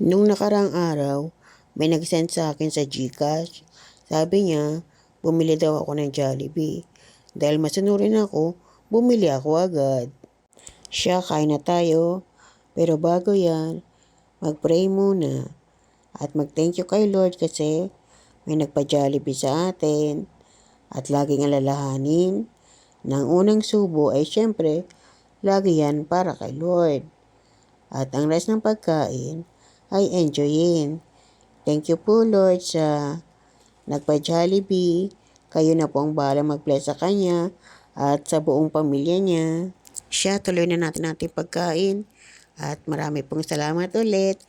Nung nakaraang araw, may nag-send sa akin sa GCash. Sabi niya, bumili daw ako ng Jollibee. Dahil masunurin ako, bumili ako agad. Siya, kain na tayo. Pero bago yan, mag-pray muna. At mag-thank you kay Lord kasi may nagpa-Jollibee sa atin. At laging alalahanin ng unang subo ay syempre, lagi yan para kay Lord. At ang rest ng pagkain ay enjoyin. Thank you po Lord sa nagpa-Jollibee. Kayo na po ang bahala mag-bless sa kanya at sa buong pamilya niya. Siya, tuloy na natin pagkain. At marami pong salamat ulit.